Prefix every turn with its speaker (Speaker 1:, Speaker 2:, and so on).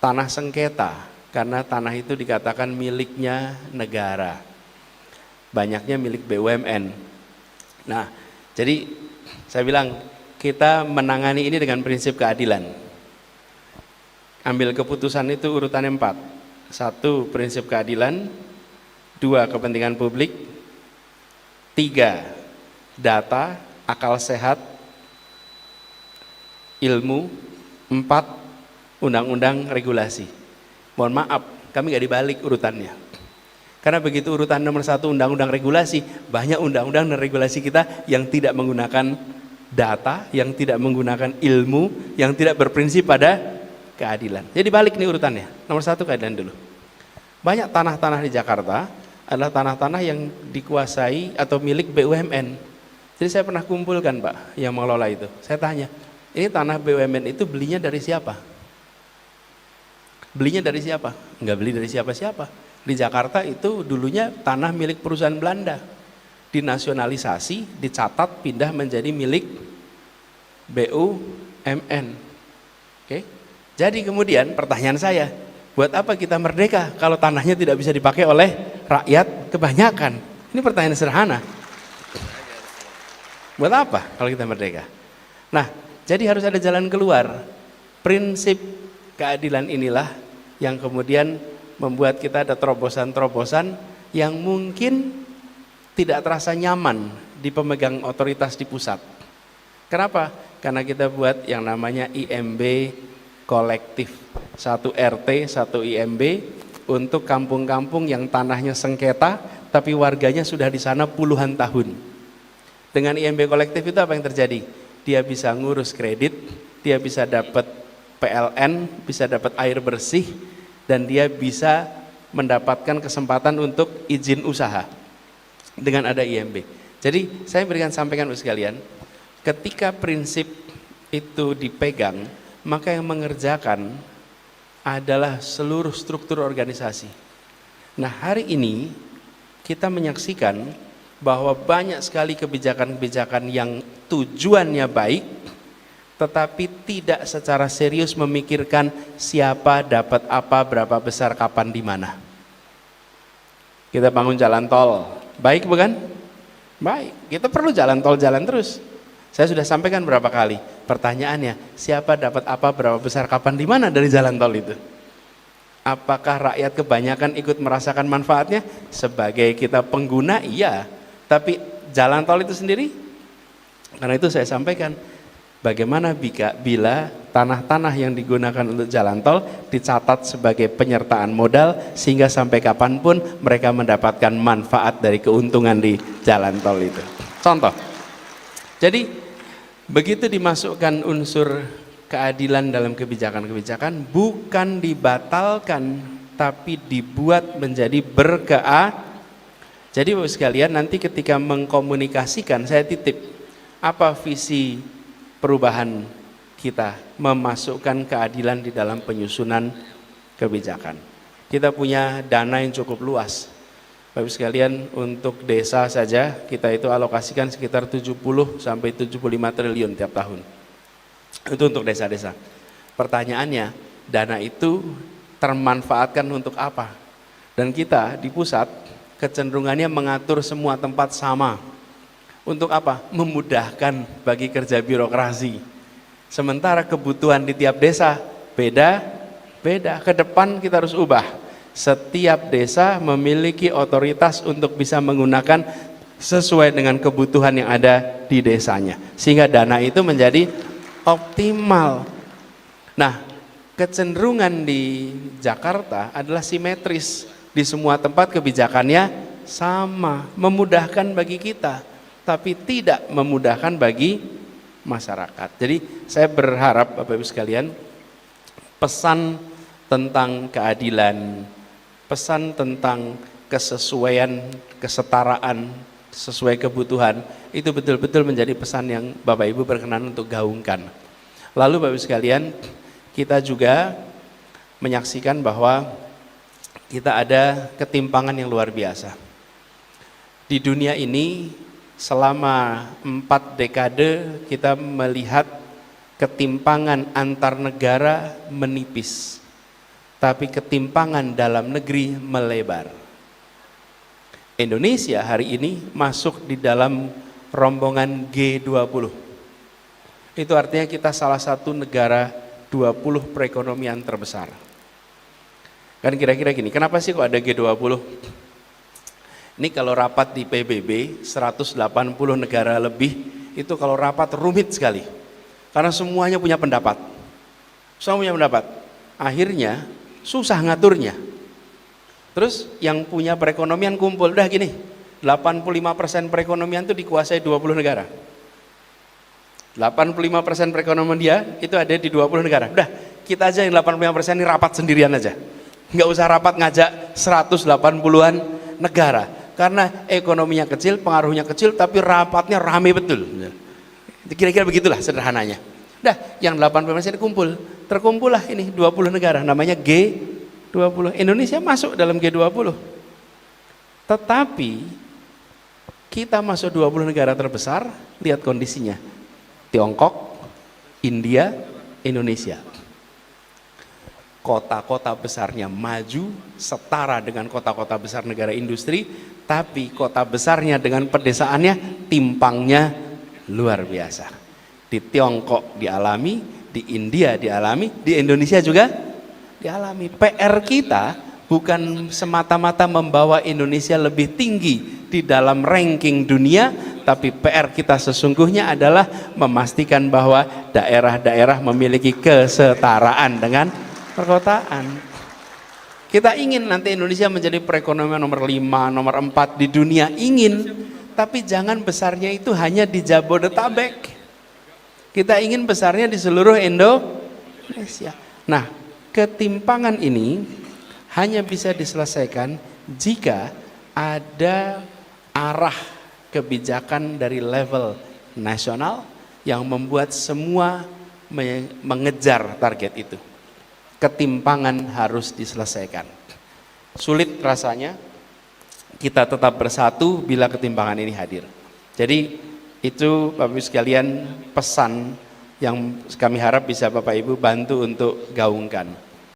Speaker 1: tanah sengketa, karena tanah itu dikatakan miliknya negara, banyaknya milik BUMN. Nah, jadi saya bilang kita menangani ini dengan prinsip keadilan. Ambil keputusan itu urutannya 4. 1, prinsip keadilan. 2, kepentingan publik. 3, data, akal sehat, ilmu. 4, undang-undang regulasi. Mohon maaf, kami gak dibalik urutannya. Karena begitu urutan nomor 1 undang-undang regulasi, banyak undang-undang dan regulasi kita yang tidak menggunakan data, yang tidak menggunakan ilmu, yang tidak berprinsip pada keadilan. Jadi balik nih urutannya. Nomor 1 keadilan dulu. Banyak tanah-tanah di Jakarta adalah tanah-tanah yang dikuasai atau milik BUMN. Jadi saya pernah kumpulkan Pak yang mengelola itu. Saya tanya, ini tanah BUMN itu belinya dari siapa? Belinya dari siapa? Enggak beli dari siapa-siapa. Di Jakarta itu dulunya tanah milik perusahaan Belanda, dinasionalisasi, dicatat, pindah menjadi milik BUMN. Oke? Jadi kemudian pertanyaan saya, buat apa kita merdeka kalau tanahnya tidak bisa dipakai oleh rakyat kebanyakan? Ini pertanyaan sederhana. Buat apa kalau kita merdeka? Nah, jadi harus ada jalan keluar. Prinsip keadilan inilah yang kemudian membuat kita ada terobosan-terobosan yang mungkin tidak terasa nyaman di pemegang otoritas di pusat. Kenapa? Karena kita buat yang namanya IMB kolektif, 1 RT, 1 IMB untuk kampung-kampung yang tanahnya sengketa tapi warganya sudah di sana puluhan tahun. Dengan IMB kolektif itu apa yang terjadi? Dia bisa ngurus kredit, dia bisa dapat PLN, bisa dapat air bersih, dan dia bisa mendapatkan kesempatan untuk izin usaha dengan ada IMB. Jadi saya berikan sampaikan untuk sekalian, ketika prinsip itu dipegang, maka yang mengerjakan adalah seluruh struktur organisasi. Nah, hari ini kita menyaksikan bahwa banyak sekali kebijakan-kebijakan yang tujuannya baik, tetapi tidak secara serius memikirkan siapa dapat apa, berapa besar, kapan, di mana. Kita bangun jalan tol, baik bukan? Baik, kita perlu jalan tol jalan terus. Saya sudah sampaikan berapa kali, pertanyaannya siapa dapat apa, berapa besar, kapan, di mana dari jalan tol itu? Apakah rakyat kebanyakan ikut merasakan manfaatnya? Sebagai kita pengguna, iya. Tapi jalan tol itu sendiri? Karena itu saya sampaikan, bagaimana bila tanah-tanah yang digunakan untuk jalan tol dicatat sebagai penyertaan modal sehingga sampai kapanpun mereka mendapatkan manfaat dari keuntungan di jalan tol itu. Contoh, jadi begitu dimasukkan unsur keadilan dalam kebijakan-kebijakan, bukan dibatalkan tapi dibuat menjadi berkeadilan. Jadi Bapak sekalian, nanti ketika mengkomunikasikan, saya titip apa visi perubahan kita memasukkan keadilan di dalam penyusunan kebijakan. Kita punya dana yang cukup luas. Bapak sekalian, untuk desa saja kita itu alokasikan sekitar 70 sampai 75 triliun tiap tahun. Itu untuk desa-desa. Pertanyaannya, dana itu termanfaatkan untuk apa? Dan kita di pusat kecenderungannya mengatur semua tempat sama. Untuk apa? Memudahkan bagi kerja birokrasi. Sementara kebutuhan di tiap desa beda-beda. Ke depan kita harus ubah. Setiap desa memiliki otoritas untuk bisa menggunakan sesuai dengan kebutuhan yang ada di desanya. Sehingga dana itu menjadi optimal. Nah, kecenderungan di Jakarta adalah simetris. Di semua tempat kebijakannya sama, memudahkan bagi kita, tapi tidak memudahkan bagi masyarakat. Jadi saya berharap Bapak Ibu sekalian, pesan tentang keadilan, pesan tentang kesesuaian, kesetaraan, sesuai kebutuhan, itu betul-betul menjadi pesan yang Bapak Ibu berkenan untuk gaungkan. Lalu Bapak Ibu sekalian, kita juga menyaksikan bahwa kita ada ketimpangan yang luar biasa. Di dunia ini selama 4 dekade kita melihat ketimpangan antar negara menipis. tapi ketimpangan dalam negeri melebar. Indonesia hari ini masuk di dalam rombongan G20. Itu artinya kita salah satu negara 20 perekonomian terbesar. Kan kira-kira gini, kenapa sih kok ada G20? Ini kalau rapat di PBB 180 negara lebih, itu kalau rapat rumit sekali. Karena semuanya punya pendapat. Semua punya pendapat. Akhirnya susah ngaturnya. Terus yang punya perekonomian kumpul, udah gini, 85% perekonomian itu dikuasai 20 negara. 85% perekonomian dia itu ada di 20 negara. Udah, kita aja yang 85% ini rapat sendirian aja. Nggak usah rapat ngajak 180-an negara. Karena ekonominya kecil, pengaruhnya kecil, tapi rapatnya rame betul. Kira-kira begitulah sederhananya. Udah, yang 85% kumpul, terkumpul lah ini 20 negara, namanya G20. Indonesia masuk dalam G20. Tetapi kita masuk 20 negara terbesar, lihat kondisinya. Tiongkok, India, Indonesia. Kota-kota besarnya maju setara dengan kota-kota besar negara industri, tapi kota besarnya dengan pedesaannya timpangnya luar biasa. Di Tiongkok dialami, di India dialami, di Indonesia juga dialami. PR kita bukan semata-mata membawa Indonesia lebih tinggi di dalam ranking dunia, tapi PR kita sesungguhnya adalah memastikan bahwa daerah-daerah memiliki kesetaraan dengan perkotaan. Kita ingin nanti Indonesia menjadi perekonomian nomor 5, nomor 4 di dunia, ingin, tapi jangan besarnya itu hanya di Jabodetabek. Kita ingin besarnya di seluruh Indonesia. Nah, ketimpangan ini hanya bisa diselesaikan jika ada arah kebijakan dari level nasional yang membuat semua mengejar target itu. Ketimpangan harus diselesaikan. Sulit rasanya kita tetap bersatu bila ketimpangan ini hadir. Jadi itu Bapak Ibu sekalian pesan yang kami harap bisa Bapak Ibu bantu untuk gaungkan.